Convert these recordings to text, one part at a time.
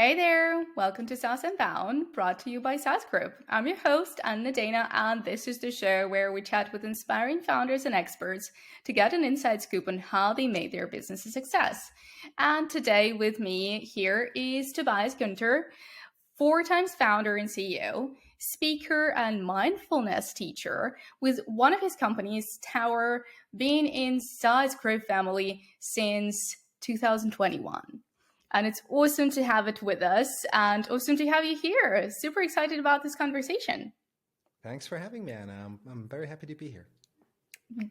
Hey there, welcome to SaaS and Bound, brought to you by SaaS Group. I'm your host, Anna Nadeina, and this is the show where we chat with inspiring founders and experts to get an inside scoop on how they made their business a success. And today with me here is Tobias Gunter, 4 times founder and CEO, speaker and mindfulness teacher, with one of his companies, Tower, being in SaaS Group family since 2021. And it's awesome to have it with us and awesome to have you here. Super excited about this conversation. Thanks for having me, Anna. I'm very happy to be here.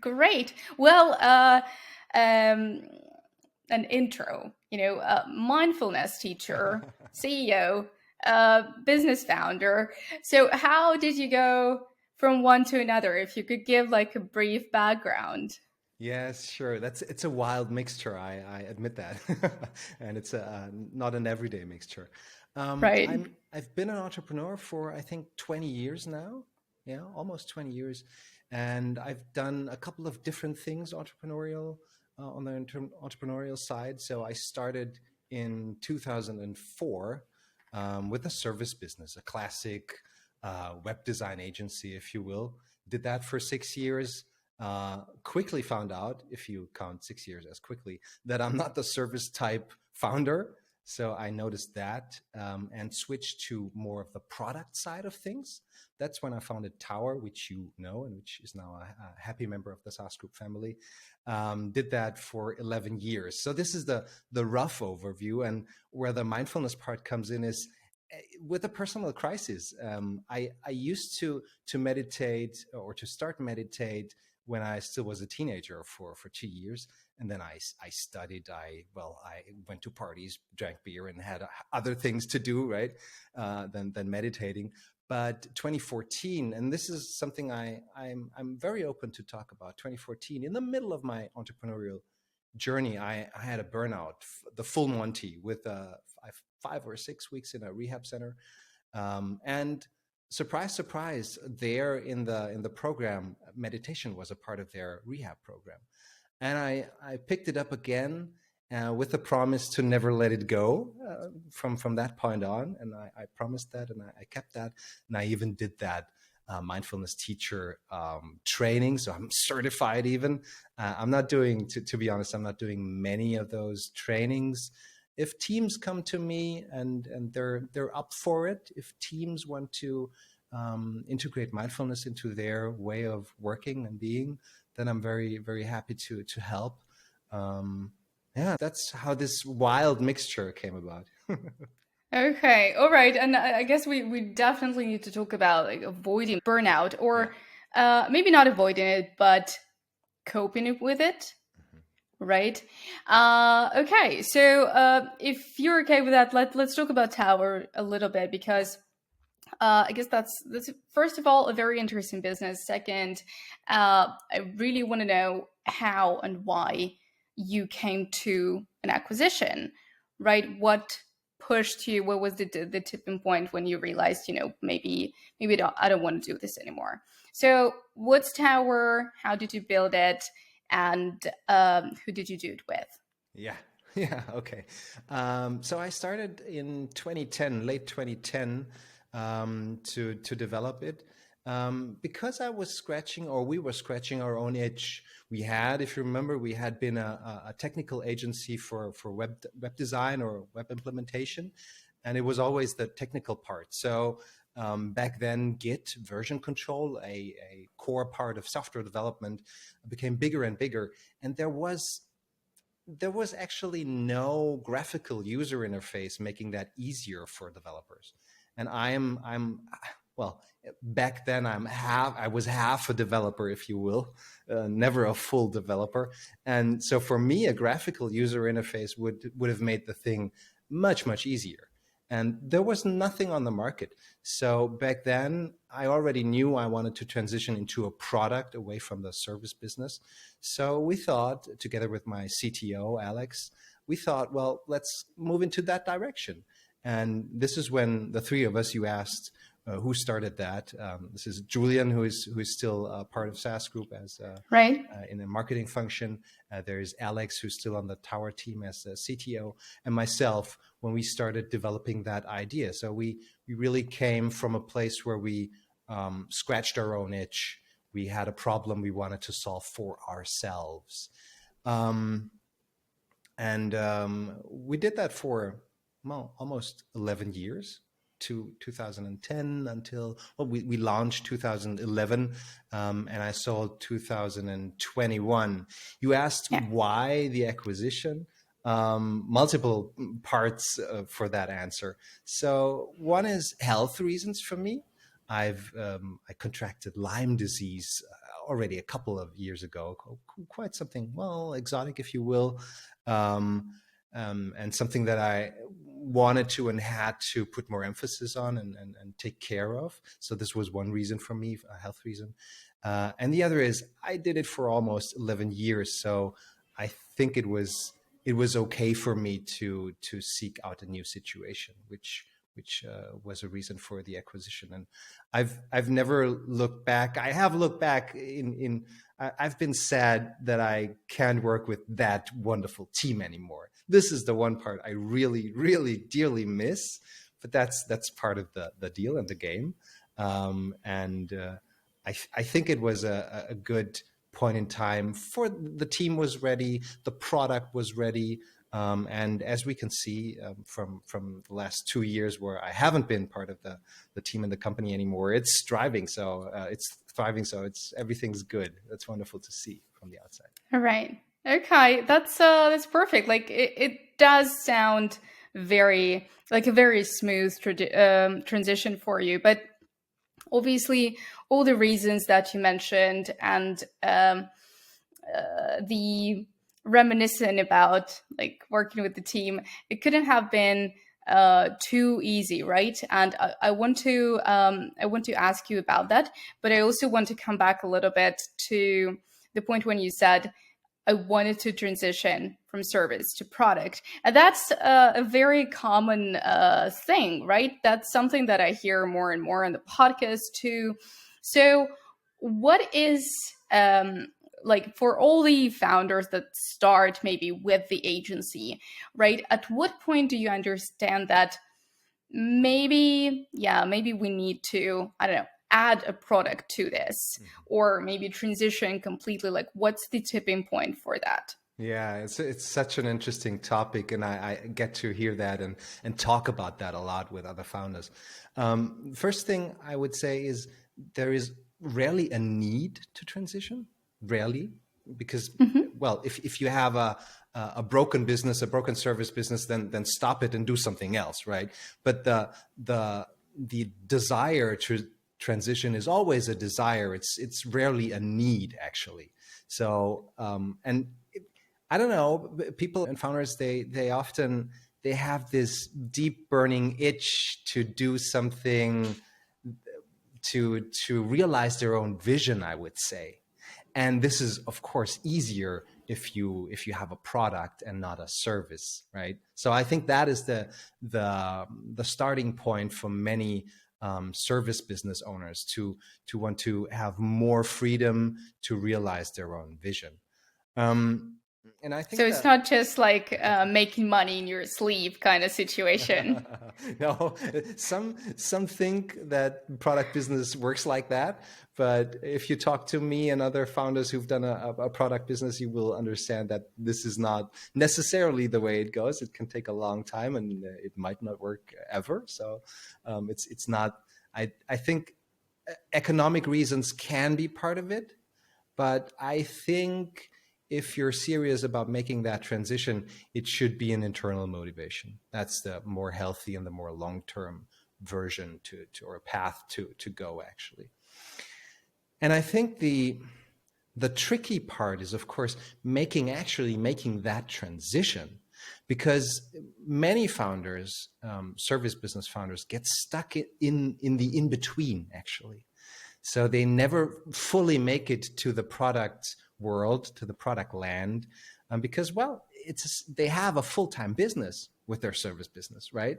Great. Well, an intro, mindfulness teacher, CEO, business founder. So how did you go from one to another? If you could give like a brief background. Yes, sure. It's a wild mixture. I admit that, and it's not an everyday mixture. Right. I've been an entrepreneur for I think 20 years now. Yeah, almost 20 years, and I've done a couple of different things entrepreneurial on the entrepreneurial side. So I started in 2004 with a service business, a classic web design agency, if you will. Did that for 6 years. Quickly found out, if you count 6 years as quickly, that I'm not the service type founder. So I noticed that and switched to more of the product side of things. That's when I founded Tower, which you know, and which is now a happy member of the SaaS Group family. Did that for 11 years. So this is the rough overview. And where the mindfulness part comes in is with a personal crisis. I used to meditate or to start meditate when I still was a teenager for 2 years. And then I studied, I went to parties, drank beer and had other things to do, right, than meditating. But 2014, and this is something I'm very open to talk about, 2014, in the middle of my entrepreneurial journey, I had a burnout, the full Monty, with 5 or 6 weeks in a rehab center. And surprise, surprise, there in the program, meditation was a part of their rehab program. And I picked it up again with the promise to never let it go from that point on. And I promised that, and I kept that. And I even did that mindfulness teacher training. So I'm certified even. I'm not doing, to be honest, I'm not doing many of those trainings. If teams come to me and they're up for it, if teams want to integrate mindfulness into their way of working and being, then I'm very, very happy to help. Yeah, that's how this wild mixture came about. Okay, all right. And I guess we definitely need to talk about like avoiding burnout or maybe not avoiding it, but coping with it. Right. Okay. So if you're okay with that, let's talk about Tower a little bit because I guess that's first of all a very interesting business. Second, I really want to know how and why you came to an acquisition, right? What pushed you? What was the tipping point when you realized, maybe I don't want to do this anymore? So, what's Tower? How did you build it? And who did you do it with? Yeah. Okay. So I started in 2010, late 2010, to develop it because we were scratching our own itch. We had, if you remember, we had been a technical agency for web design or web implementation, and it was always the technical part. So back then, Git, version control, a core part of software development, became bigger and bigger, and there was actually no graphical user interface making that easier for developers. And well, back then I was half a developer, if you will, never a full developer. And so for me, a graphical user interface would have made the thing much, much easier. And there was nothing on the market. So back then, I already knew I wanted to transition into a product away from the service business. So we thought, together with my CTO, Alex, we thought, well, let's move into that direction. And this is when the three of us, you asked, who started that. This is Julian, who is still part of SaaS Group as Right. in the marketing function. There's Alex, who's still on the Tower team as the CTO, and myself when we started developing that idea. So we really came from a place where we scratched our own itch. We had a problem we wanted to solve for ourselves. We did that for almost 11 years, to 2010 until, well, we launched 2011, and I sold 2021. You asked why the acquisition. Multiple parts for that answer. So one is health reasons for me. I contracted Lyme disease already a couple of years ago, quite something, well, exotic, if you will, and something that I wanted to and had to put more emphasis on and take care of. So this was one reason for me, a health reason. And the other is I did it for almost 11 years. So I think it was okay for me to seek out a new situation, which was a reason for the acquisition. And I've never looked back. I have looked back I've been sad that I can't work with that wonderful team anymore. This is the one part I really, really dearly miss, but that's part of the deal and the game. I think it was a good point in time for the team was ready, the product was ready. And as we can see from the last 2 years where I haven't been part of the team and the company anymore, it's thriving. So it's thriving. So everything's good. That's wonderful to see from the outside. All right. Okay. That's perfect. Like it does sound very like a very smooth transition for you, but obviously all the reasons that you mentioned and the reminiscent about like working with the team, it couldn't have been too easy, right? And I want to ask you about that, but I also want to come back a little bit to the point when you said I wanted to transition from service to product, and that's a very common thing, right? That's something that I hear more and more on the podcast too. So what is like for all the founders that start maybe with the agency, right? At what point do you understand that maybe we need to, I don't know, add a product to this, or maybe transition completely? Like what's the tipping point for that? Yeah, it's such an interesting topic, and I get to hear that and talk about that a lot with other founders. First thing I would say is there is rarely a need to transition. Rarely, because well, if you have a broken business, a broken service business, then stop it and do something else, right? But the desire to transition is always a desire. It's rarely a need, actually. So I don't know, people and founders, they often have this deep burning itch to do something, to realize their own vision, I would say. And this is, of course, easier if you have a product and not a service, right? So I think that is the starting point for many service business owners to want to have more freedom to realize their own vision. And I think so it's not just like making money in your sleep kind of situation. No, some think that product business works like that. But if you talk to me and other founders who've done a product business, you will understand that this is not necessarily the way it goes. It can take a long time, and it might not work ever. So it's not. I think economic reasons can be part of it, but I think if you're serious about making that transition, it should be an internal motivation. That's the more healthy and the more long-term version to or a path to go, actually. And I think the tricky part is, of course, making that transition, because many founders, service business founders, get stuck in the in-between, actually. So they never fully make it to the product world, to the product land, because, well, they have a full-time business with their service business, right?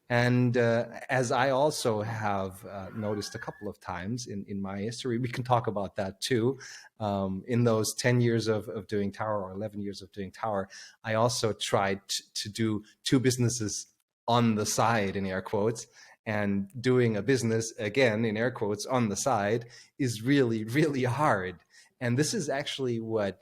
And as I also have noticed a couple of times in my history, we can talk about that too. In those 10 years of doing Tower, or 11 years of doing Tower, I also tried to do two businesses on the side, in air quotes. And doing a business, again, in air quotes, on the side is really, really hard. And this is actually what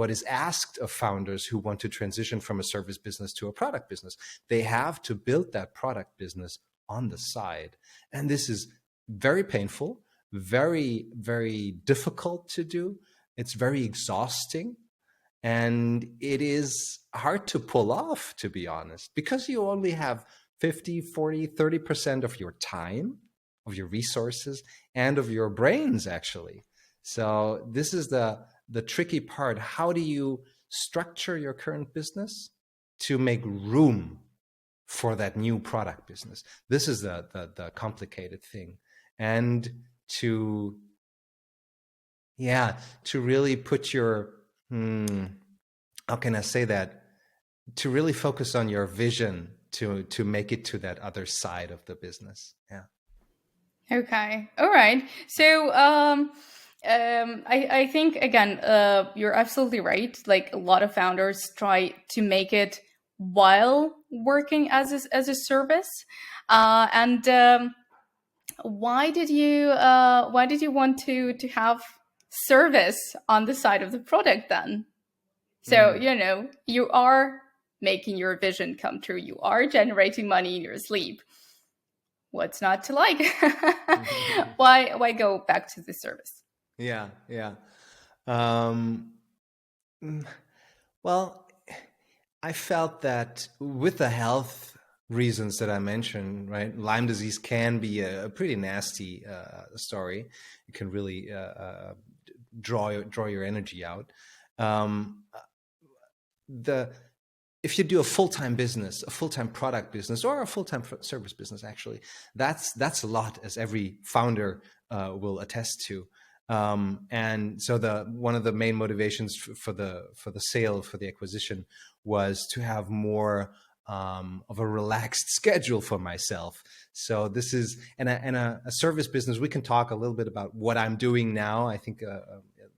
is asked of founders who want to transition from a service business to a product business. They have to build that product business on the side. And this is very painful, very, very difficult to do. It's very exhausting. And it is hard to pull off, to be honest, because you only have 50, 40, 30% of your time, of your resources, and of your brains, actually. So this is the tricky part. How do you structure your current business to make room for that new product business? This is the complicated thing. And to really put your, how can I say that? To really focus on your vision to make it to that other side of the business. Yeah. Okay. All right. So I think, again, you're absolutely right. Like, a lot of founders try to make it while working as a service. And why did you want to have service on the side of the product then? So, you are making your vision come true. You are generating money in your sleep. What's not to like? Why go back to the service? Yeah. Well, I felt that with the health reasons that I mentioned, right? Lyme disease can be a pretty nasty story. It can really draw your energy out. If you do a full-time business, a full-time product business, or a full-time service business, actually, that's a lot, as every founder will attest to. And so one of the main motivations for the sale, for the acquisition, was to have more of a relaxed schedule for myself. So this is and a service business. We can talk a little bit about what I'm doing now. I think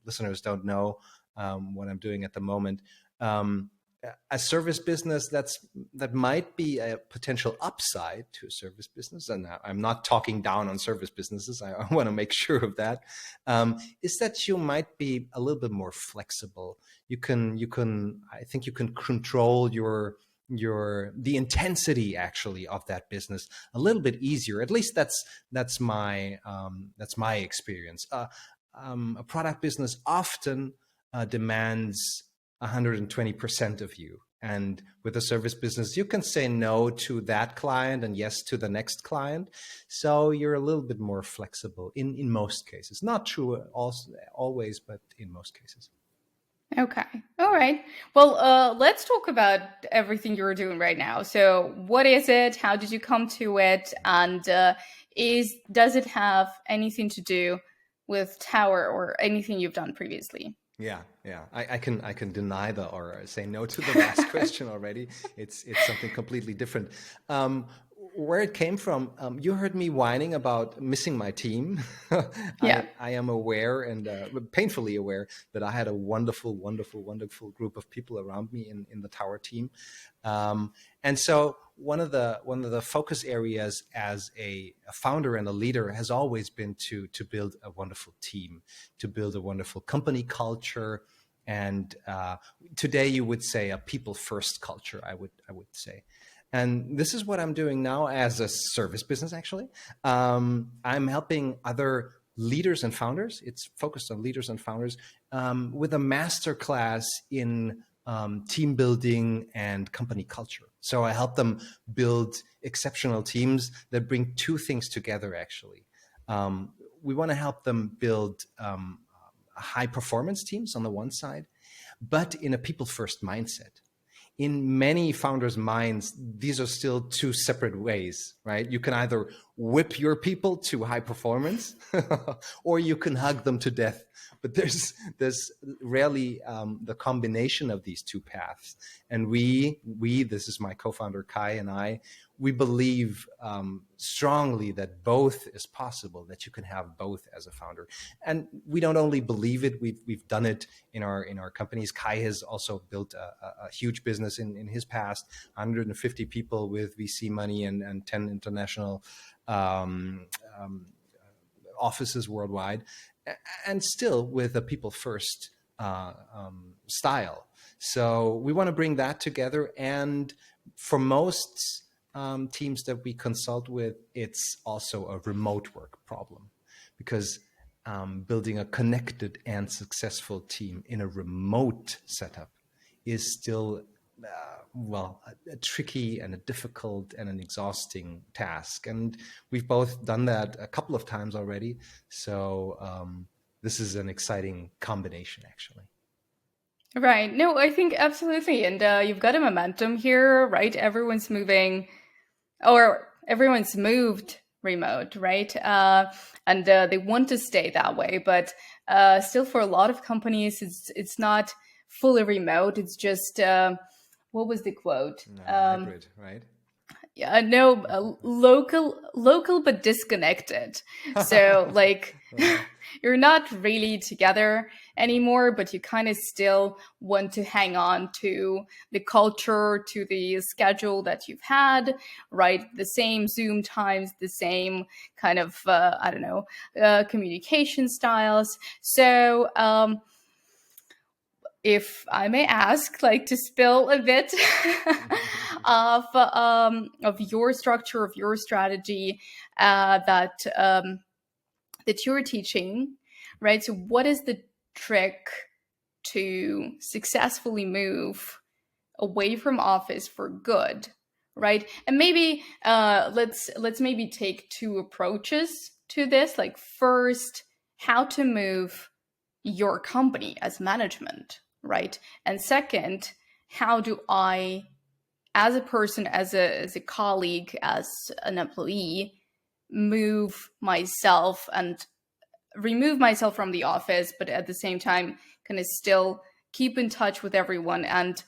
listeners don't know what I'm doing at the moment. A service business that might be a potential upside to a service business, and I'm not talking down on service businesses, I want to make sure of that, is that you might be a little bit more flexible. I think you can control the intensity, actually, of that business a little bit easier. At least that's my experience. A product business often demands 120% of you. And with a service business, you can say no to that client and yes to the next client. So you're a little bit more flexible in most cases. Not true always, but in most cases. Okay. All right. Well, let's talk about everything you're doing right now. So what is it? How did you come to it? And does it have anything to do with Tower or anything you've done previously? Yeah. I can deny or say no to the last question already. It's something completely different. Where it came from, you heard me whining about missing my team. Yeah. I am aware and painfully aware that I had a wonderful, wonderful, wonderful group of people around me in the Tower team. And so one of the focus areas as a founder and a leader has always been to build a wonderful team, to build a wonderful company culture. And today you would say a people-first culture, I would say. And this is what I'm doing now as a service business, actually. I'm helping other leaders and founders. It's focused on leaders and founders with a masterclass in team building and company culture. So I help them build exceptional teams that bring two things together, actually. We want to help them build high performance teams on the one side, but in a people-first mindset. in many founders' minds, these are still two separate ways, right? You can either whip your people to high performance or you can hug them to death. But there's rarely the combination of these two paths. And we, this is my co-founder Kai and I, we believe strongly that both is possible, that you can have both as a founder. And we don't only believe it, we've done it in our companies. Kai has also built a huge business in his past, 150 people with VC money and 10 international offices worldwide, and still with a people-first style. So we want to bring that together. And for most teams that we consult with, it's also a remote work problem, because building a connected and successful team in a remote setup is still a tricky and a difficult and an exhausting task. And we've both done that a couple of times already. So this is an exciting combination, actually. Right. No, I think absolutely. And you've got a momentum here, right? Everyone's moving, or everyone's moved remote, right? And they want to stay that way. But still, for a lot of companies, it's not fully remote. It's just, what was the quote? Hybrid, right? Yeah, no, local but disconnected. So like you're not really together anymore, but you kind of still want to hang on to the culture, to the schedule that you've had, right? The same Zoom times, the same kind of communication styles. So if I may ask, like to spill a bit of your structure, of your strategy that you're teaching, right? So, what is the trick to successfully move away from office for good, right? And maybe let's maybe take two approaches to this. Like, first, how to move your company as management, right? And second, how do I, as a person, as a colleague, as an employee, move myself and remove myself from the office, but at the same time, kind of still keep in touch with everyone and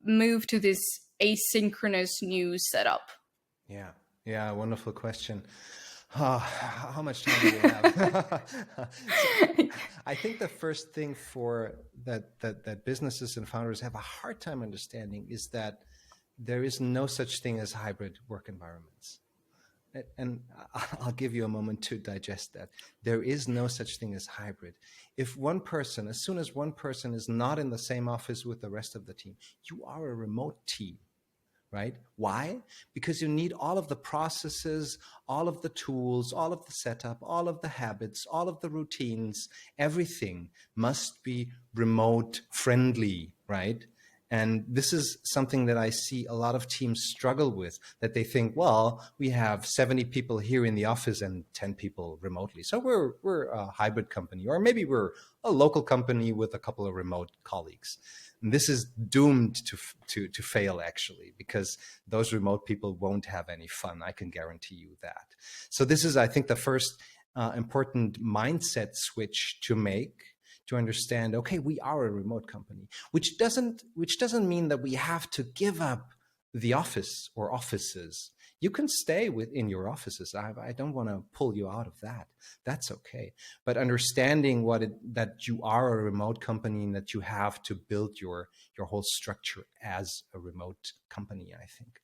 move to this asynchronous new setup? Yeah, wonderful question. How much time do we have? I think the first thing for that businesses and founders have a hard time understanding is that there is no such thing as hybrid work environments. And I'll give you a moment to digest that. There is no such thing as hybrid. If one person, as soon as one person is not in the same office with the rest of the team, you are a remote team. Right? Why? Because you need all of the processes, all of the tools, all of the setup, all of the habits, all of the routines, everything must be remote friendly, right? And this is something that I see a lot of teams struggle with, that they think, well, we have 70 people here in the office and 10 people remotely. So we're a hybrid company, or maybe we're a local company with a couple of remote colleagues. And this is doomed to fail, actually, because those remote people won't have any fun. I can guarantee you that. So this is, I think, the first important mindset switch to make, to understand, okay, we are a remote company, which doesn't mean that we have to give up the office or offices. You can stay within your offices. I don't want to pull you out of that. That's okay. But understanding that you are a remote company and that you have to build your whole structure as a remote company, I think.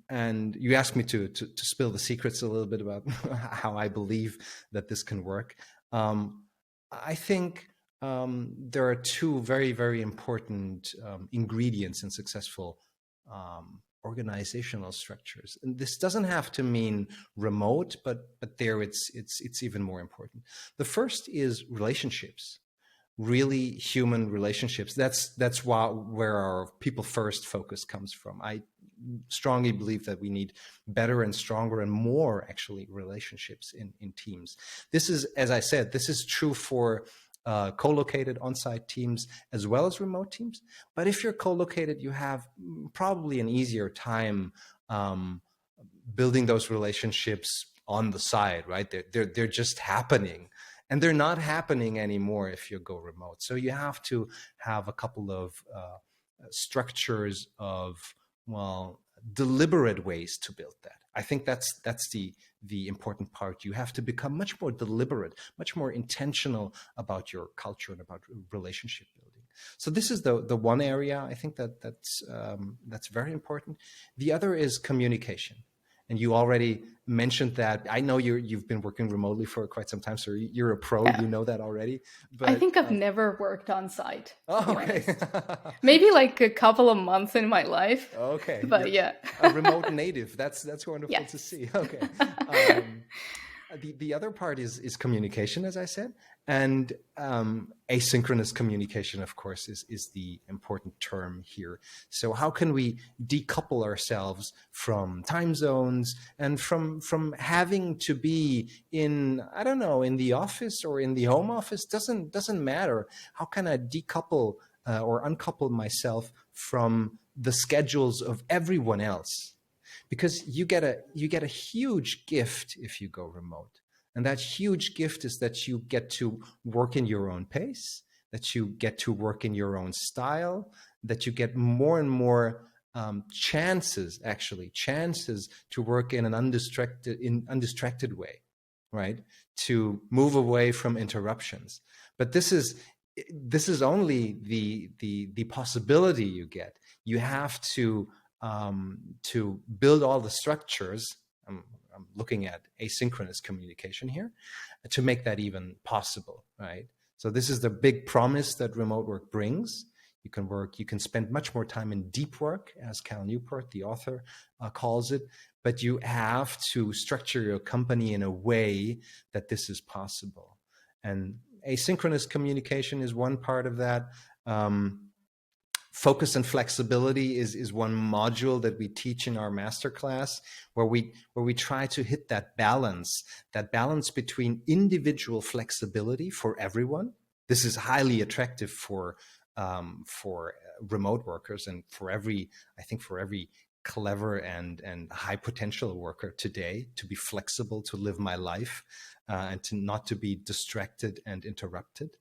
And you asked me to spill the secrets a little bit about how I believe that this can work. I think there are two very, very important ingredients in successful organizational structures. And this doesn't have to mean remote, but there it's even more important. The first is relationships, really human relationships. That's where our people first focus comes from. I strongly believe that we need better and stronger and more, actually, relationships in teams. This is, as I said, this is true for co-located on-site teams as well as remote teams. But if you're co-located, you have probably an easier time building those relationships on the side, right? They're just happening, and they're not happening anymore if you go remote. So you have to have a couple of structures of, well, deliberate ways to build that. I think that's the important part. You have to become much more deliberate, much more intentional about your culture and about relationship building. So this is the one area I think that's very important. The other is communication. And you already mentioned that. I know you've been working remotely for quite some time, so you're a pro. Yeah. You know that already. But I think I've never worked on site. Oh, okay. Maybe like a couple of months in my life. Okay. But yeah. A remote native. That's wonderful Yes. to see. Okay. The other part is communication, as I said, and asynchronous communication, of course, is the important term here. So how can we decouple ourselves from time zones and from having to be in, I don't know, in the office or in the home office? Doesn't matter. How can I decouple or uncouple myself from the schedules of everyone else? Because you get a huge gift if you go remote. And that huge gift is that you get to work in your own pace, that you get to work in your own style, that you get more and more chances to work in an undistracted way, right? To move away from interruptions. But this is only the possibility you get. You have to build all the structures. I'm looking at asynchronous communication here to make that even possible, right? So this is the big promise that remote work brings. You can spend much more time in deep work, as Cal Newport, the author, calls it, but you have to structure your company in a way that this is possible. And asynchronous communication is one part of that. Focus and flexibility is one module that we teach in our masterclass, where we try to hit that balance between individual flexibility for everyone. This is highly attractive for remote workers and for every clever and high potential worker today, to be flexible, to live my life, and to not to be distracted and interrupted.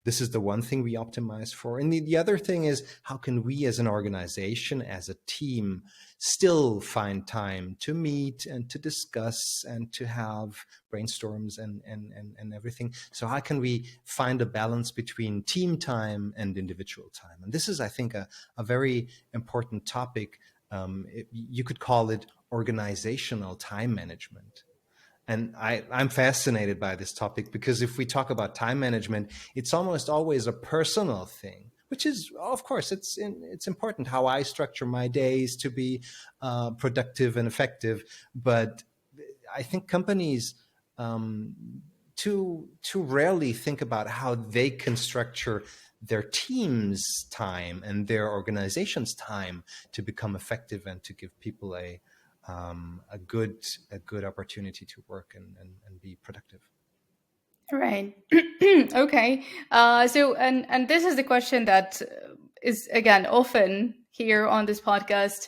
This is the one thing we optimize for. And the other thing is, how can we as an organization, as a team, still find time to meet and to discuss and to have brainstorms and everything? So how can we find a balance between team time and individual time? And this is, I think, a very important topic. You could call it organizational time management. And I'm fascinated by this topic, because if we talk about time management, it's almost always a personal thing, which is, of course, it's important how I structure my days to be productive and effective. But I think companies too rarely think about how they can structure their team's time and their organization's time to become effective and to give people a good opportunity to work and be productive. Right. Okay. So, and this is the question that is, again, often here on this podcast,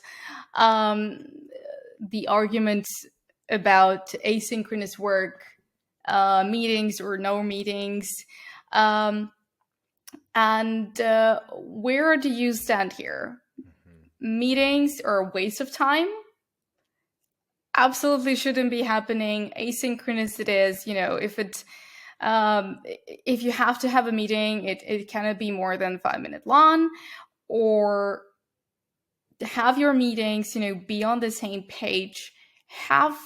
the arguments about asynchronous work, meetings or no meetings, and where do you stand here? Mm-hmm. Meetings are a waste of time. Absolutely shouldn't be happening. Asynchronous it is. If you have to have a meeting, it cannot be more than 5 minutes long, or have your meetings, be on the same page, have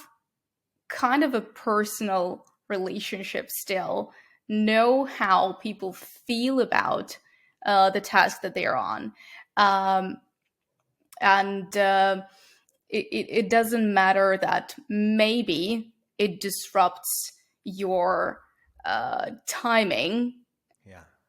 kind of a personal relationship still, know how people feel about the task that they're on. It doesn't matter that maybe it disrupts your timing.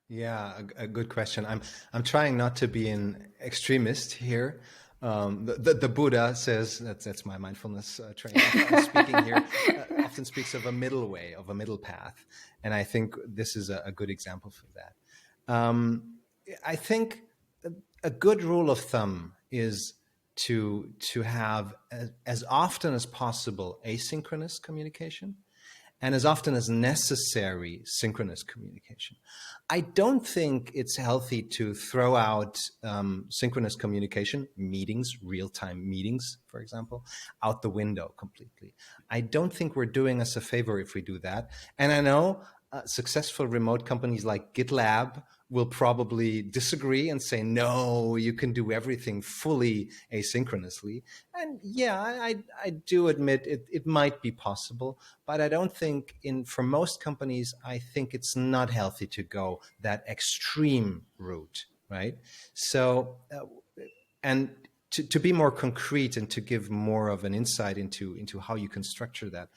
Yeah, a good question. I'm trying not to be an extremist here, The Buddha says, that's my mindfulness training speaking here, often speaks of a middle way, of a middle path. And I think this is a good example for that. I think a good rule of thumb is to have as often as possible asynchronous communication and as often as necessary synchronous communication. I don't think it's healthy to throw out synchronous communication, meetings, real-time meetings, for example, out the window completely. I don't think we're doing us a favor if we do that. And I know successful remote companies like GitLab will probably disagree and say, no, you can do everything fully asynchronously. And yeah, I do admit it might be possible, but I don't think for most companies, I think it's not healthy to go that extreme route, right? So, and to be more concrete and to give more of an insight into how you can structure that,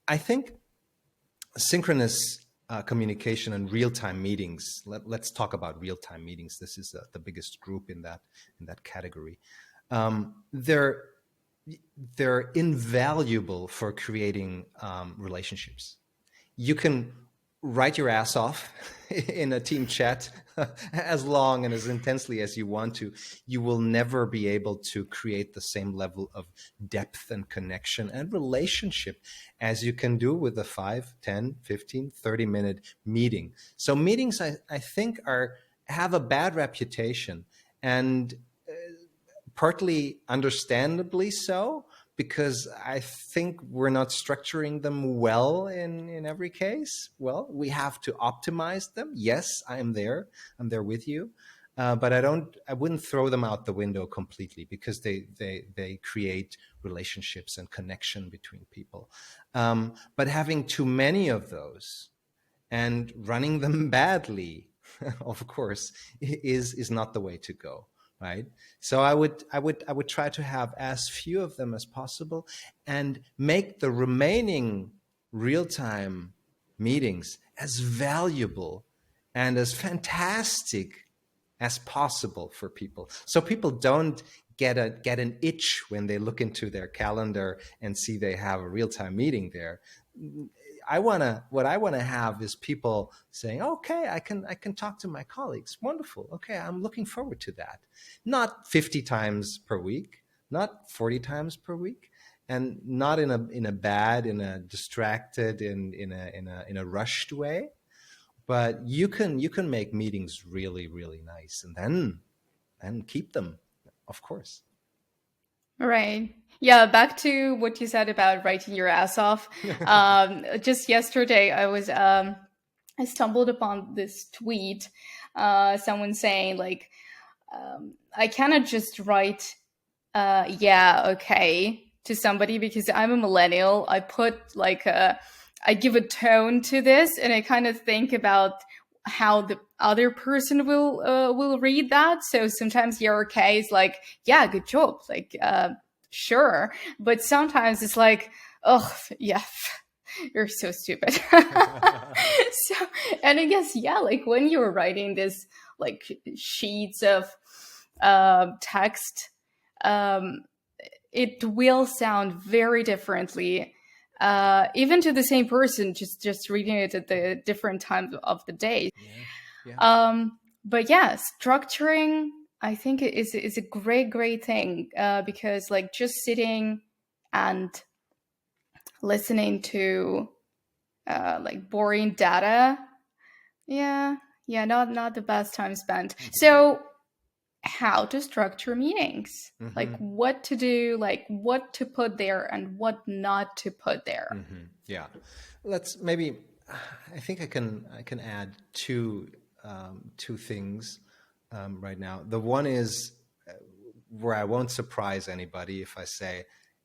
I think synchronous communication and real-time meetings. Let's talk about real-time meetings. This is the biggest group in that category. They're invaluable for creating relationships. You can write your ass off in a team chat as long and as intensely as you want to. You will never be able to create the same level of depth and connection and relationship as you can do with a 5, 10, 15, 30-minute meeting. So meetings, I think, have a bad reputation, and partly understandably so, because I think we're not structuring them well in every case. Well, we have to optimize them. Yes, I'm there with you. But I wouldn't throw them out the window completely, because they create relationships and connection between people. But having too many of those and running them badly, of course, is not the way to go. Right. So I would try to have as few of them as possible and make the remaining real-time meetings as valuable and as fantastic as possible for people. So people don't get an itch when they look into their calendar and see they have a real-time meeting there. What I want to have is people saying, okay, I can talk to my colleagues. Wonderful. Okay, I'm looking forward to that. Not 50 times per week, not 40 times per week, and not in a bad, in a distracted, in a rushed way. But you can make meetings really, really nice, and then keep them, of course. Right. Yeah, back to what you said about writing your ass off. Just yesterday, I stumbled upon this tweet, someone saying like, I cannot just write, yeah, okay, to somebody because I'm a millennial. I put like I give a tone to this, and I kind of think about how the other person will read that. So sometimes yeah, okay is like, yeah, good job, like sure, but sometimes it's like, oh yeah, you're so stupid. So, and I guess yeah, like when you're writing this like sheets of text, it will sound very differently, even to the same person, just reading it at the different times of the day. Yeah. But yeah, structuring, I think is a great thing, because like just sitting and listening to like boring data, yeah, not the best time spent. So how to structure meetings, like what to do, like what to put there and what not to put there. Yeah, I think I can add two things right now. The one is where I won't surprise anybody if I say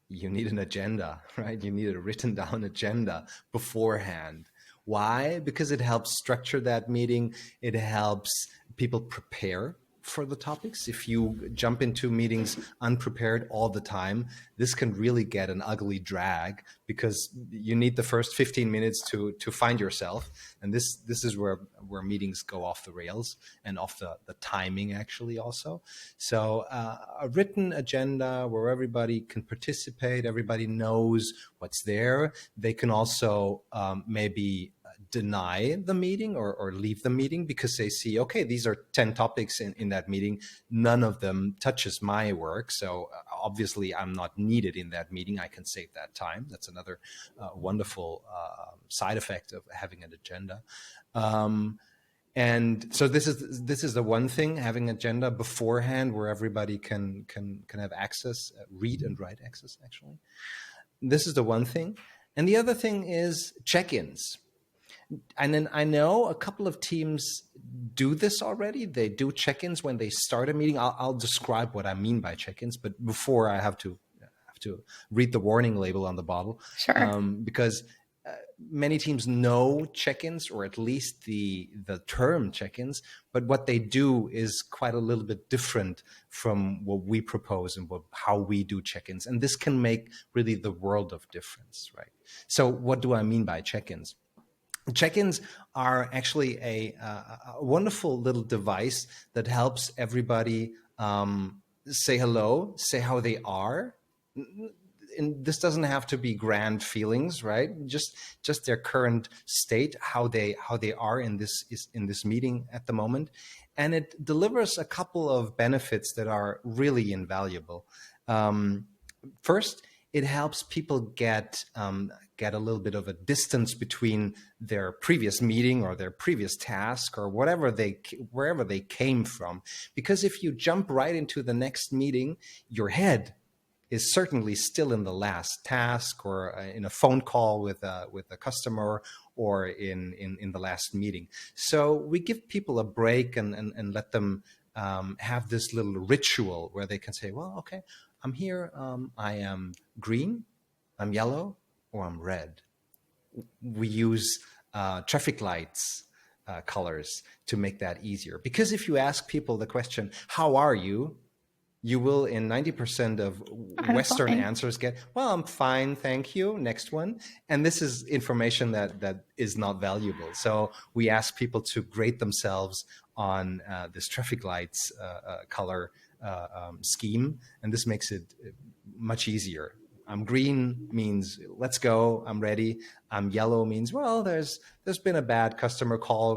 you need an agenda, right? You need a written down agenda beforehand. Why? Because it helps structure that meeting. It helps people prepare for the topics. If you jump into meetings unprepared all the time, this can really get an ugly drag, because you need the first 15 minutes to find yourself. And this is where meetings go off the rails and off the timing actually also. So a written agenda where everybody can participate, everybody knows what's there. They can also maybe deny the meeting or leave the meeting because they see, okay, these are 10 topics in that meeting. None of them touches my work. So obviously I'm not needed in that meeting. I can save that time. That's another wonderful side effect of having an agenda. And so this is the one thing, having an agenda beforehand where everybody can have access, read and write access actually. This is the one thing. And the other thing is check-ins. And then I know a couple of teams do this already. They do check-ins when they start a meeting. I'll describe what I mean by check-ins, but before I have to read the warning label on the bottle. Sure. Because many teams know check-ins, or at least the term check-ins, but what they do is quite a little bit different from what we propose and how we do check-ins. And this can make really the world of difference, right? So what do I mean by check-ins? Check-ins are actually a wonderful little device that helps everybody say hello, say how they are. And this doesn't have to be grand feelings, right? Just their current state, how they are in this meeting at the moment, and it delivers a couple of benefits that are really invaluable. First, it helps people get a little bit of a distance between their previous meeting or their previous task or wherever they came from. Because if you jump right into the next meeting, your head is certainly still in the last task or in a phone call with a customer or in the last meeting. So we give people a break and let them have this little ritual where they can say, well, okay, I'm here. I am green, I'm yellow, or I'm red. We use traffic lights colors to make that easier. Because if you ask people the question, how are you? You will, in 90% of Western answers, get, well, I'm fine, thank you, next one. And this is information that is not valuable. So we ask people to grade themselves on this traffic lights color scheme, and this makes it much easier. I'm green means let's go, I'm ready. I'm yellow means, well, there's been a bad customer call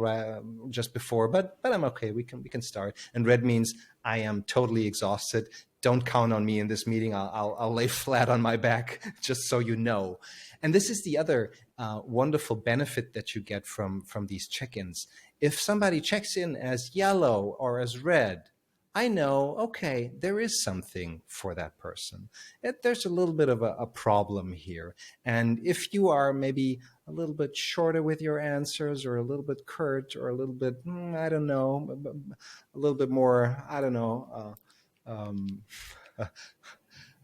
just before, but I'm okay, we can start. And red means I am totally exhausted. Don't count on me in this meeting. I'll lay flat on my back, just so you know. And this is the other wonderful benefit that you get from these check-ins. If somebody checks in as yellow or as red, I know, okay, there is something for that person. There's a little bit of a problem here. And if you are maybe a little bit shorter with your answers, or a little bit curt, or a little bit, I don't know, a little bit more, I don't know,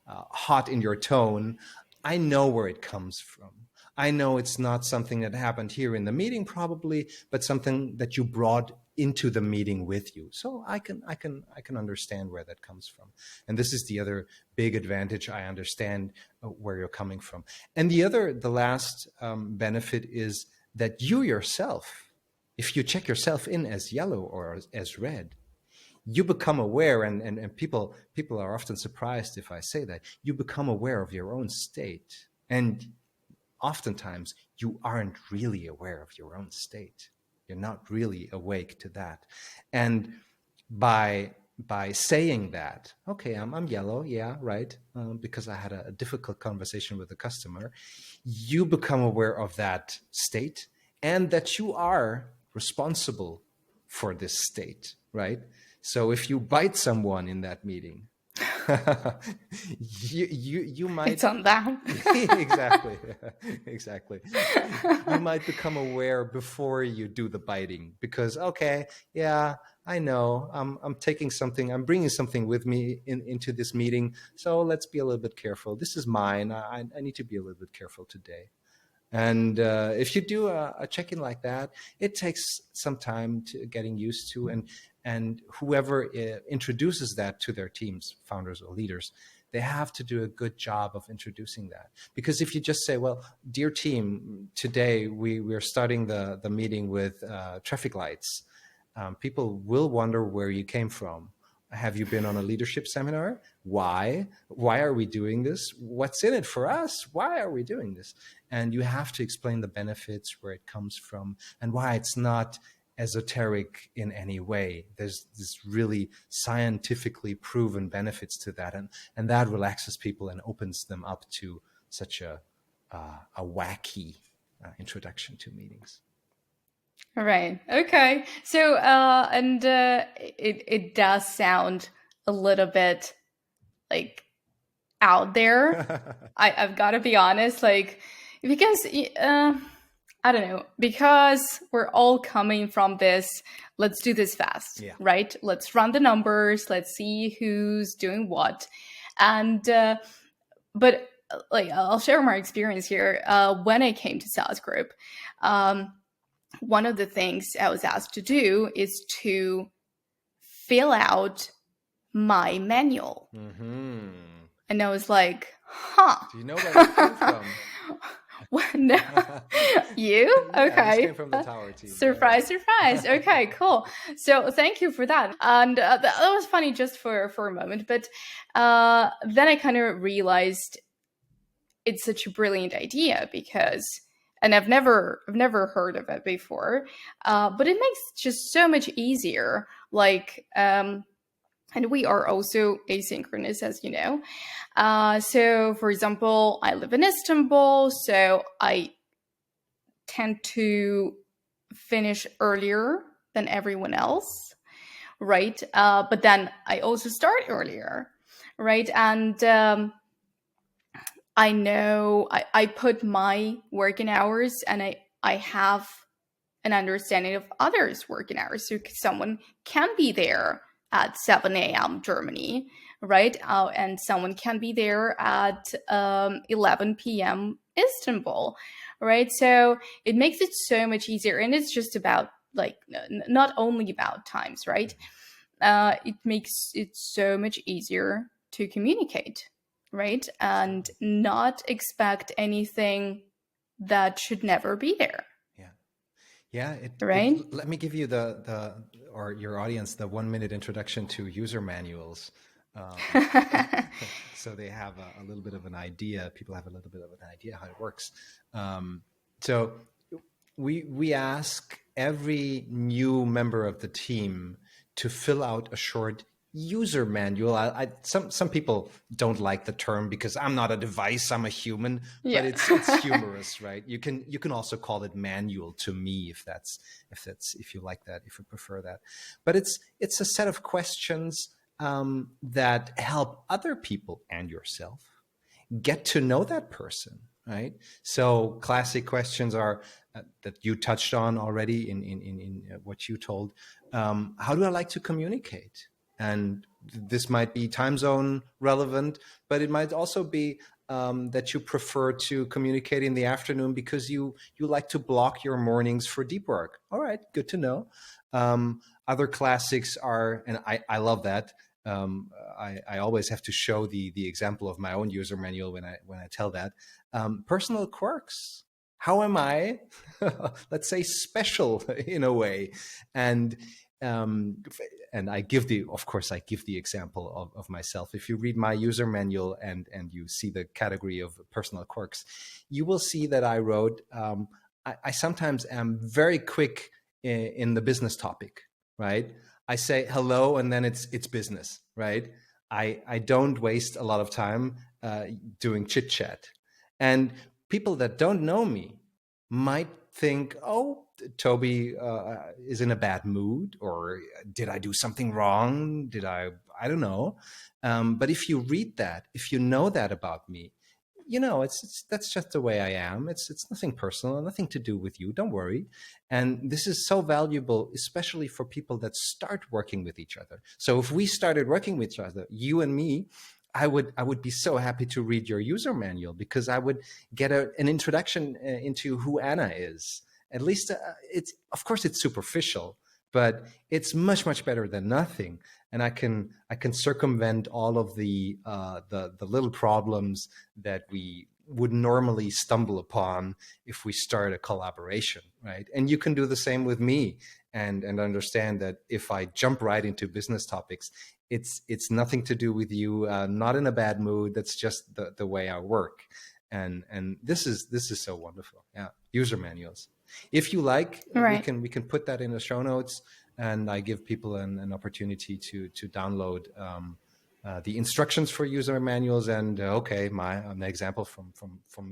hot in your tone, I know where it comes from. I know it's not something that happened here in the meeting probably, but something that you brought into the meeting with you. So I can understand where that comes from. And this is the other big advantage. I understand where you're coming from. And the last benefit is that you yourself, if you check yourself in as yellow or as red, you become aware, and people are often surprised if I say that, you become aware of your own state. And oftentimes you aren't really aware of your own state. You're not really awake to that. And by saying that, okay, I'm yellow, yeah, right, because I had a difficult conversation with a customer, you become aware of that state and that you are responsible for this state, right? So if you bite someone in that meeting, you might, it's on them. exactly. You might become aware before you do the biting, because okay, yeah, I know I'm taking something, I'm bringing something with me into this meeting, so let's be a little bit careful. This is mine. I need to be a little bit careful today. And if you do a check-in like that, it takes some time to getting used to, and whoever introduces that to their teams, founders or leaders, they have to do a good job of introducing that. Because if you just say, well, dear team, today we're starting the meeting with traffic lights, people will wonder where you came from. Have you been on a leadership seminar? Why? Why are we doing this? What's in it for us? Why are we doing this? And you have to explain the benefits, where it comes from, and why it's not esoteric in any way. There's this really scientifically proven benefits to that, and that relaxes people and opens them up to such a wacky introduction to meetings. All right. Okay. So, it does sound a little bit like out there. I've got to be honest, like, because I don't know, because we're all coming from this, let's do this fast, right? Let's run the numbers, let's see who's doing what. And but like, I'll share my experience here. When I came to saas.group, one of the things I was asked to do is to fill out my manual. Mm-hmm. And I was like, huh. Do you know where that came from? No. You? Okay. Yeah, this came from the tower team. Surprise, surprise. Okay, cool. So thank you for that. And that was funny just for a moment. But then I kind of realized it's such a brilliant idea because, and I've never heard of it before, but it makes it just so much easier. Like, and we are also asynchronous, as you know. So, for example, I live in Istanbul, so I tend to finish earlier than everyone else, right? But then I also start earlier, right? And I know I put my working hours, and I have an understanding of others' working hours. So someone can be there at 7 a.m. Germany, right? And someone can be there at 11 p.m. Istanbul, right? So it makes it so much easier. And it's just about, like, not only about times, right? It makes it so much easier to communicate, right? And not expect anything that should never be there. Yeah, right. Let me give you or your audience the 1-minute introduction to user manuals, so they have a little bit of an idea. People have a little bit of an idea how it works. So we ask every new member of the team to fill out a short user manual. Some people don't like the term because I'm not a device, I'm a human, but it's humorous, right? You can also call it manual to me if you like that, if you prefer that. But it's a set of questions that help other people and yourself get to know that person, right? So classic questions are that you touched on already in what you told. How do I like to communicate? And this might be time zone relevant, but it might also be that you prefer to communicate in the afternoon because you like to block your mornings for deep work. All right, good to know. Other classics are, and I love that. I always have to show the example of my own user manual when I tell that. Personal quirks. How am I, let's say, special in a way? And I give the example of myself. If you read my user manual and you see the category of personal quirks, you will see that I wrote, I sometimes am very quick in the business topic, right? I say hello and then it's business, right? I don't waste a lot of time doing chit chat. And people that don't know me might think, oh, Toby is in a bad mood, or did I do something wrong? I don't know. But if you read that, if you know that about me, that's just the way I am. It's nothing personal, nothing to do with you. Don't worry. And this is so valuable, especially for people that start working with each other. So if we started working with each other, you and me, I would be so happy to read your user manual, because I would get an introduction into who Anna is. At least it's, of course, it's superficial, but it's much better than nothing. And I can circumvent all of the little problems that we would normally stumble upon if we start a collaboration, right? And you can do the same with me, and understand that if I jump right into business topics, it's nothing to do with you, not in a bad mood. That's just the way I work. And this is so wonderful. Yeah, user manuals. If you like, Right. we can put that in the show notes, and I give people an opportunity to download the instructions for user manuals, and an example from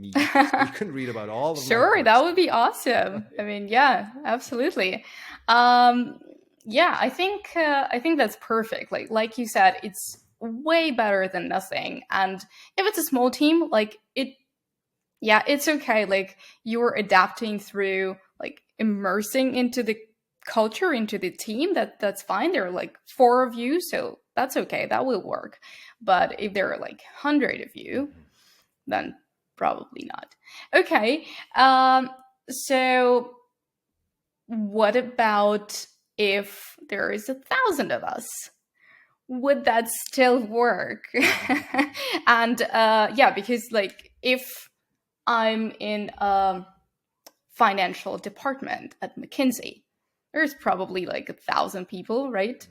me. So you can read about all of my Sure, that quirks. would be awesome. Yeah. I mean, yeah, absolutely. Um, yeah, I think that's perfect. Like you said, it's way better than nothing. And if it's a small team, like it, yeah, it's okay. Like you're adapting through like immersing into the culture, into the team. That's fine. There are like 4 of you, so that's okay. That will work. But if there are like 100 of you, then probably not. Okay. So what about if there is 1,000 of us? Would that still work? And yeah, because like if I'm in a financial department at McKinsey, there's probably like 1,000 people, right?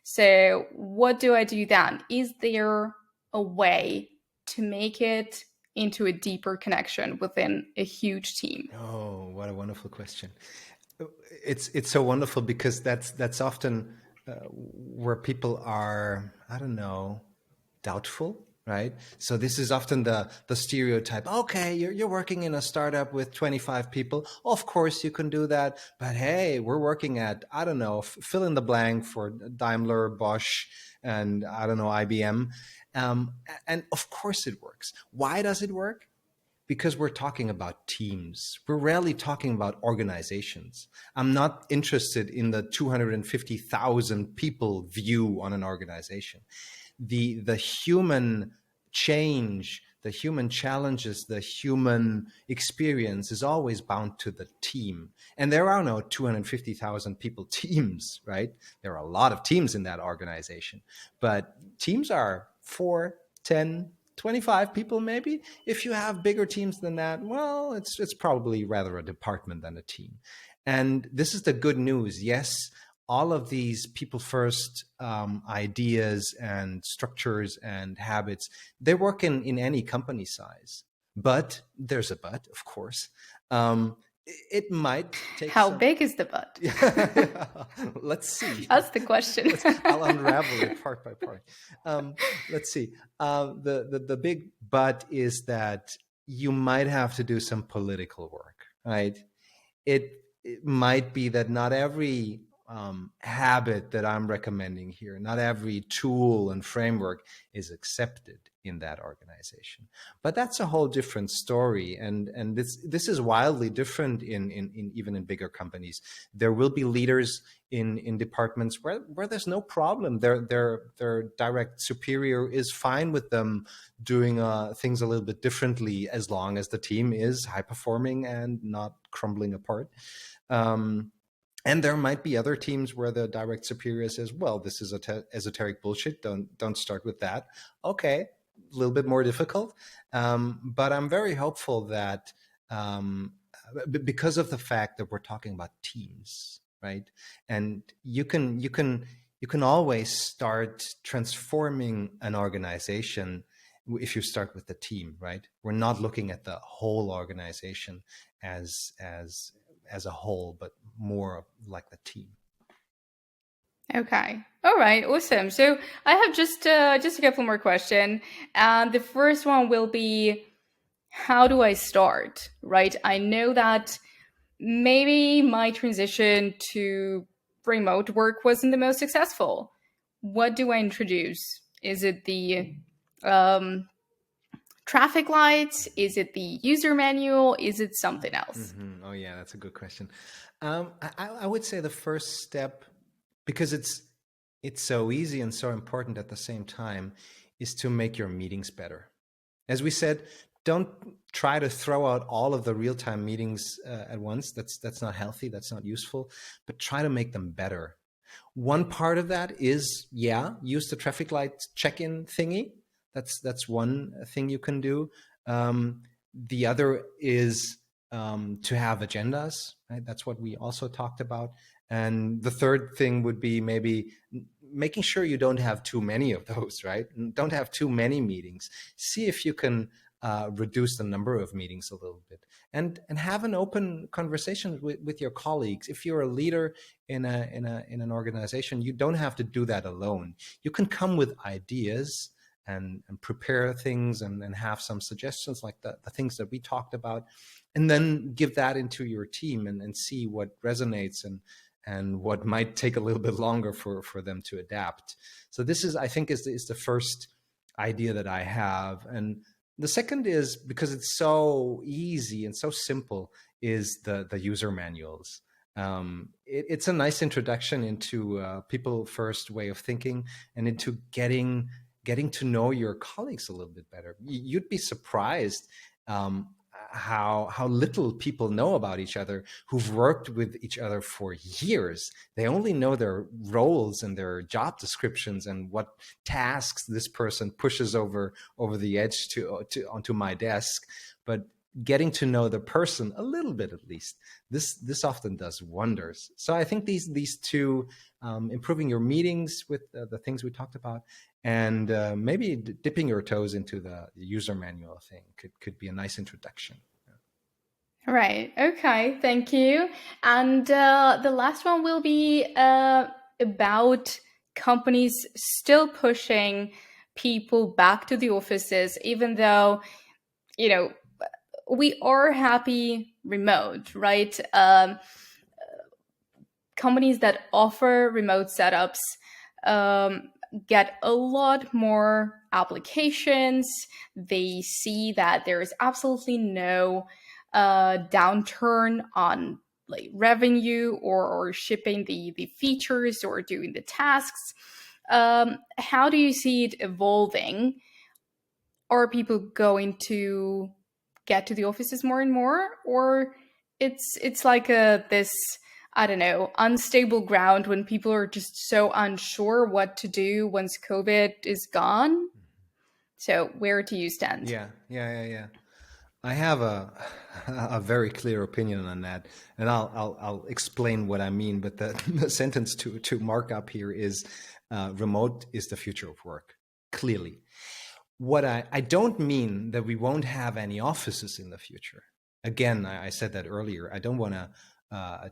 So what do I do then? Is there a way to make it into a deeper connection within a huge team? Oh, what a wonderful question. It's so wonderful, because that's often where people are, I don't know, doubtful, right? So this is often the stereotype. Okay, you're working in a startup with 25 people. Of course you can do that. But hey, we're working at, I don't know, fill in the blank for Daimler, Bosch, and I don't know, IBM. And of course it works. Why does it work? Because we're talking about teams. We're rarely talking about organizations. I'm not interested in the 250,000 people view on an organization. The human change, the human challenges, the human experience is always bound to the team. And there are no 250,000 people teams, right? There are a lot of teams in that organization, but teams are 4, 10, 25 people maybe. If you have bigger teams than that, well, it's probably rather a department than a team. And this is the good news. Yes, all of these people first ideas and structures and habits, they work in any company size. But there's a but, of course. It might take How some. big is the butt? Yeah. Let's see. That's the question. I'll unravel it part by part. Let's see. The big but is that you might have to do some political work, right? It might be that not every habit that I'm recommending here, not every tool and framework is accepted in that organization. But that's a whole different story, and this is wildly different in even in bigger companies. There will be leaders in departments where there's no problem. Their direct superior is fine with them doing things a little bit differently, as long as the team is high performing and not crumbling apart. And there might be other teams where the direct superior says, well, this is esoteric bullshit. Don't start with that. Okay, a little bit more difficult. But I'm very hopeful that because of the fact that we're talking about teams, right? And you can always start transforming an organization if you start with the team, right? We're not looking at the whole organization as a whole, but more like the team. Okay. All right. Awesome. So I have just a couple more questions, and the first one will be, how do I start? Right. I know that maybe my transition to remote work wasn't the most successful. What do I introduce? Is it the um, traffic lights? Is it the user manual? Is it something else? Mm-hmm. Oh yeah, that's a good question. I would say the first step, because it's so easy and so important at the same time, is to make your meetings better. As we said, don't try to throw out all of the real-time meetings at once. That's not healthy. That's not useful. But try to make them better. One part of that is, use the traffic light check-in thingy. That's one thing you can do. The other is to have agendas. Right? That's what we also talked about. And the third thing would be maybe making sure you don't have too many of those, right? Don't have too many meetings. See if you can reduce the number of meetings a little bit, and have an open conversation with your colleagues. If you're a leader in an organization, you don't have to do that alone. You can come with ideas and prepare things and have some suggestions like the things that we talked about, and then give that into your team and see what resonates and what might take a little bit longer for them to adapt. So this is, I think, is the first idea that I have. And the second is, because it's so easy and so simple, is the user manuals. It's a nice introduction into people-first way of thinking and into getting to know your colleagues a little bit better. You'd be surprised how little people know about each other who've worked with each other for years. They only know their roles and their job descriptions and what tasks this person pushes over the edge onto my desk. But getting to know the person a little bit, at least, this often does wonders. So I think these two, improving your meetings with the things we talked about, and maybe dipping your toes into the user manual thing could be a nice introduction. Right. Okay. Thank you. And the last one will be about companies still pushing people back to the offices, even though, we are happy remote, right? Companies that offer remote setups get a lot more applications. They see that there is absolutely no downturn on like revenue or shipping the features or doing the tasks. How do you see it evolving? Are people going to get to the offices more and more, or it's like this, I don't know, unstable ground when people are just so unsure what to do once COVID is gone? So where do you stand? Yeah. I have a very clear opinion on that, and I'll explain what I mean. But the sentence to mark up here is, remote is the future of work. Clearly, what I don't mean that we won't have any offices in the future. Again, I said that earlier. I don't want to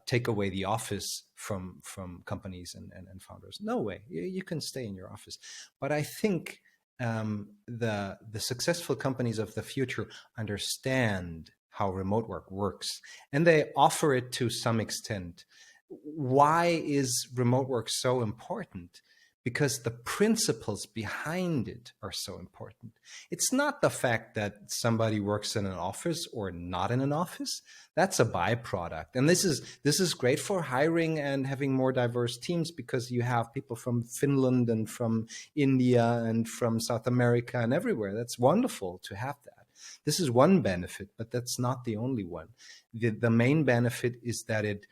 take away the office from companies and founders. No way. You can stay in your office, but I think the successful companies of the future understand how remote work works, and they offer it to some extent. Why is remote work so important? Because the principles behind it are so important. It's not the fact that somebody works in an office or not in an office. That's a byproduct. And this is great for hiring and having more diverse teams, because you have people from Finland and from India and from South America and everywhere. That's wonderful to have that. This is one benefit, but that's not the only one. The main benefit is that it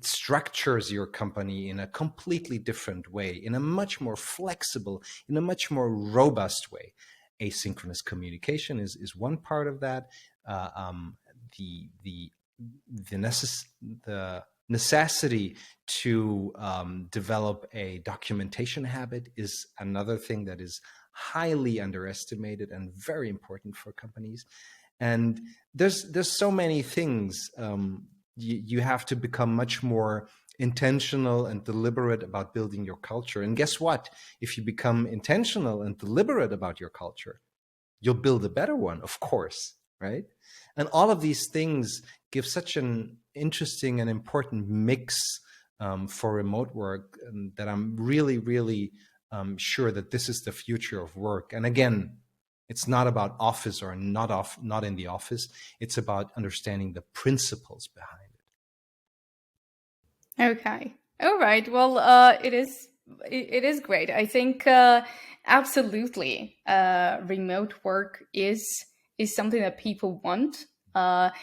structures your company in a completely different way, in a much more flexible, in a much more robust way. Asynchronous communication is one part of that. The necessity to develop a documentation habit is another thing that is highly underestimated and very important for companies. And there's so many things. You have to become much more intentional and deliberate about building your culture. And guess what? If you become intentional and deliberate about your culture, you'll build a better one, of course, right? And all of these things give such an interesting and important mix for remote work, that I'm really, really sure that this is the future of work. And again, it's not about office or not in the office. It's about understanding the principles behind it. Okay. All right. Well, it is it is great. I think absolutely remote work is something that people want. But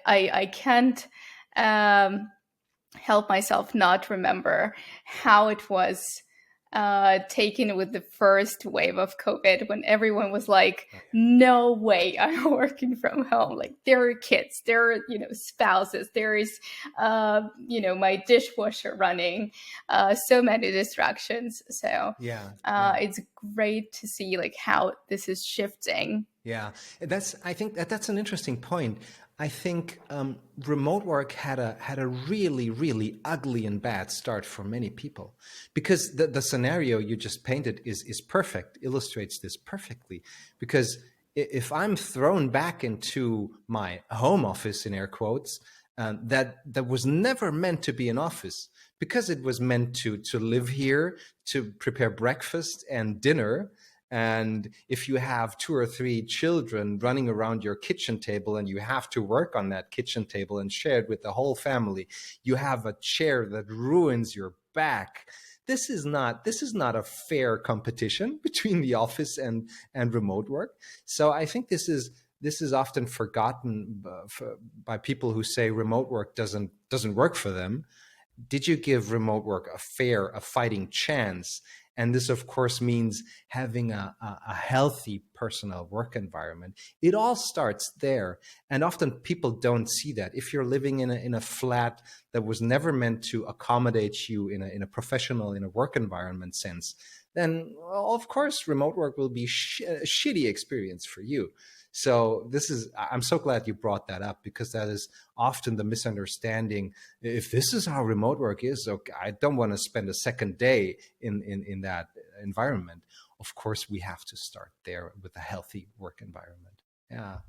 I can't um, help myself not remember how it was taken with the first wave of COVID, when everyone was like, no way I'm working from home. Like, there are kids, there are, spouses, there is, my dishwasher running, so many distractions. So it's great to see like how this is shifting. Yeah, I think that's an interesting point. I think remote work had a really, really ugly and bad start for many people, because the scenario you just painted is perfect, illustrates this perfectly. Because if I'm thrown back into my home office, in air quotes, that was never meant to be an office, because it was meant to live here, to prepare breakfast and dinner. And if you have 2 or 3 children running around your kitchen table and you have to work on that kitchen table and share it with the whole family, you have a chair that ruins your back. This is not a fair competition between the office and remote work. So I think this is often forgotten by people who say remote work doesn't work for them. Did you give remote work a fighting chance? And this, of course, means having a healthy personal work environment. It all starts there. And often people don't see that. If you're living in a flat that was never meant to accommodate you in a professional, in a work environment sense, then, well, of course, remote work will be a shitty experience for you. So I'm so glad you brought that up, because that is often the misunderstanding. If this is how remote work is, okay, I don't want to spend a second day in that environment. Of course, we have to start there with a healthy work environment. Yeah,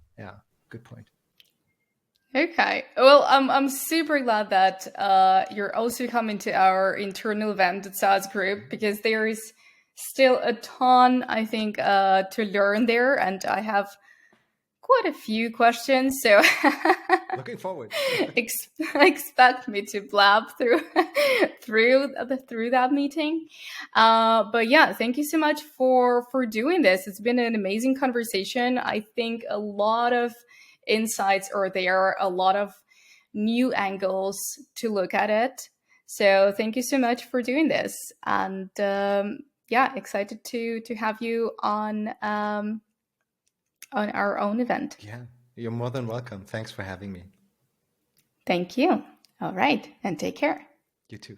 good point. Okay. Well, I'm super glad that you're also coming to our internal event at saas group, because there is still a ton, I think, to learn there, and I have quite a few questions. So Looking forward. expect me to blab through through that meeting. But yeah, thank you so much for doing this. It's been an amazing conversation. I think a lot of insights are there, a lot of new angles to look at it. So thank you so much for doing this, and yeah, excited to have you on our own event. Yeah, you're more than welcome. Thanks for having me. Thank you. All right, and take care. You too.